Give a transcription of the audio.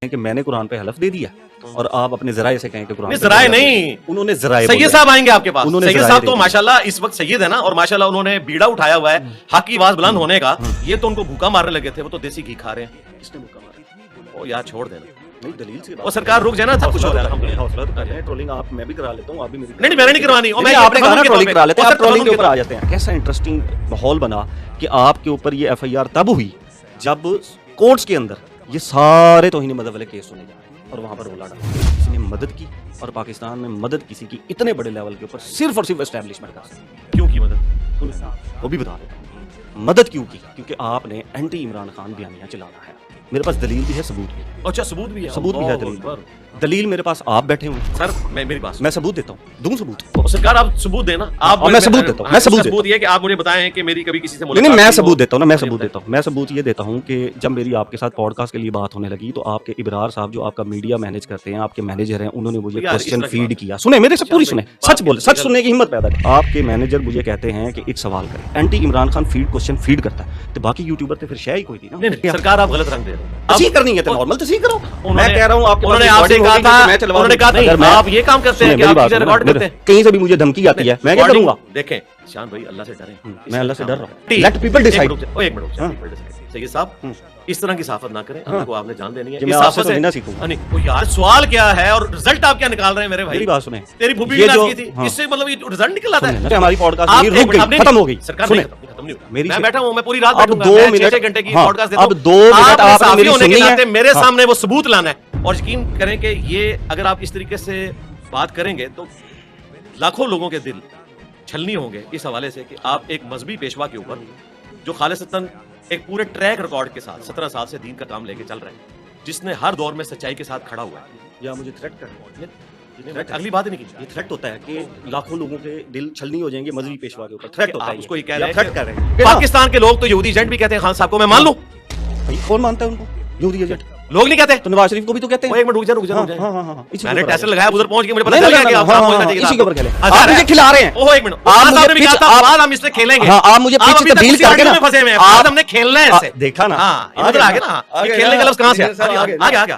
کہ میں نے قرآن پہ حلف دے دیا اور آپ اپنے ذرائع سے کہیں کہ قرآن ذرائع نہیں، انہوں نے ذرائع سید صاحب آئیں گے آپ کے پاس. سید صاحب تو ماشاءاللہ اس وقت سید ہے نا، اور ماشاءاللہ انہوں نے بیڑا اٹھایا ہوا ہے حق کی آواز بلند ہونے کا. یہ تو ان کو بھوکا مارنے لگے تھے، وہ تو دیسی گھی کھا رہے ہیں. کس نے بھوکا مارا؟ وہ یار چھوڑ دینا. نہیں دلیل سے وہ سرکار رک جائے نا، سب کچھ ہو رہا ہے. حوصلہ تو کر لیں. ٹرولنگ آپ میں بھی کرا لیتا ہوں، آپ بھی میری نہیں میں نے نہیں کروانی. آپ نے کہا نا ٹرولنگ کرا لیتے ہیں، آپ ٹرولنگ کے اوپر آ جاتے ہیں. کیسا انٹرسٹنگ ماحول بنا کہ آپ کے اوپر یہ ایف آئی آر تب ہوئی جب کورٹس کے اندر یہ سارے توہین مذہب والے کیس سنے جائیں اور وہاں پر رولا ڈالا. کسی نے مدد کی اور پاکستان میں مدد کسی کی اتنے بڑے لیول کے اوپر صرف اور صرف اسٹیبلشمنٹ کا. کیوں کی مدد؟ وہ بھی بتا دیتا ہوں مدد کیوں کی. کیونکہ آپ نے اینٹی عمران خان بیانیہ چلانا ہے. میرے پاس دلیل بھی ہے، ثبوت بھی ہے. اچھا ثبوت بھی ہے؟ ثبوت بھی ہے. دلیل میرے پاس آپ بیٹھے ہوئے. سر میری بات میں ثبوت دیتا ہوں، دوں ثبوت. سرکار آپ ثبوت دینا. آپ میں ثبوت دیتا ہوں. میں ثبوت یہ کہ آپ مجھے بتائیں کہ میری کبھی کسی سے نہیں میں ثبوت دیتا ہوں نا. میں ثبوت یہ دیتا ہوں کہ جب میری آپ کے ساتھ پوڈ کاسٹ کے لیے بات ہونے لگی تو آپ کے ابرار صاحب جو آپ کا میڈیا مینیج کرتے ہیں، آپ کے مینیجر ہیں، انہوں نے مجھے کوسچن فیڈ کیا. سنیں میرے سے پوری سنیں، سچ بولے، سچ سننے کی ہمت پیدا کریں. آپ کے مینیجر مجھے کہتے ہیں کہ ایک سوال کریں، anti Imran Khan question feed کرتا ہے تو باقی یوٹیوبر تو پھر شے ہی کوئی نہیں نا. سرکار آپ غلط رنگ دے رہے ہیں. تصحیح کرنی ہے تو نارمل تصحیح کرو. میں کہہ رہا ہوں آپ انہوں نے آپ سے کہا تھا، انہوں نے کہا تھا آپ یہ کام کرتے ہیں کہ آپ چیزیں ریکارڈ کرتے ہیں. کہیں سے بھی مجھے دھمکی آتی ہے، میں کیا کروں گا؟ دیکھیں شان بھائی اللہ سے ڈریں. میں اللہ سے ڈر رہا ہوں. Let people decide. ایک منٹ سید صاحب اس طرح کی صحافت نہ کریں. اللہ کو آپ نے جان دینی ہے. میں آپ سے نہیں سیکھوں. نہیں یار سوال کیا ہے اور رزلٹ آپ کیا نکال رہے ہیں میرے بھائی؟ میری بات سنیں. تیری پھوپھی بھی ناچ کی تھی، اس سے مطلب یہ رزلٹ نکل آتا ہے. ہماری پوڈ کاسٹ رک گئی، ختم ہو گئی. سرکار ختم نہیں ہوئی. میں بیٹھا ہوں، میں پوری رات بیٹھوں گا. 2 منٹ 6 گھنٹے کی پوڈ کاسٹ دیتا ہوں. اب 2 منٹ آپ نے میری سننی ہے. میرے سامنے وہ ثبوت لانا ہے. اور یقین کریں کہ یہ اگر آپ اس طریقے سے بات کریں گے تو لاکھوں لوگوں کے دل چھلنی ہوں گے اس حوالے سے کہ آپ ایک مذہبی پیشوا کے اوپر جو خالصتاً ایک پورے ٹریک ریکارڈ کے ساتھ 17 سال سے دین کا کام لے کے چل رہے ہیں، جس نے ہر دور میں سچائی کے ساتھ کھڑا ہوا ہے. یا مجھے تھریٹ کر رہے ہیں. اگلی بات نہیں کی. یہ تھریٹ ہوتا ہے کہ لاکھوں لوگوں کے دل چھلنی ہو جائیں گے مذہبی پیشوا کے اوپر. تھریٹ ہوتا ہے. آپ اس کو یہ کہہ رہے تھریٹ کر رہے ہیں. پاکستان کے لوگ تو یہودی ایجنٹ بھی کہتے ہیں. خان صاحب کو میں مان لوں؟ کون مانتا ہے ان کو یہودی ایجنٹ؟ لوگ نہیں کہتے. تو نواز شریف کو بھی تو کہتے ہیں. ایک منٹ رک جا. میں نے ٹیسٹ لگایا، ادھر پہنچ کے مجھے پتہ نہیں چلا کہ آپ اسی کے اوپر کھیلیں. آپ مجھے کھلا رہے ہیں. ایک منٹ آپ نے بھی کہا تھا بعد ہم اس سے کھیلیں گے. آپ مجھے پیچھے تبدیل کر کے نا پھنسے ہوئے ہیں. بعد ہم نے کھیلنا ہے اس سے. دیکھا نا. ہاں ادھر آ گیا نا. کھیلنے کا لفظ کہاں سے آ گیا؟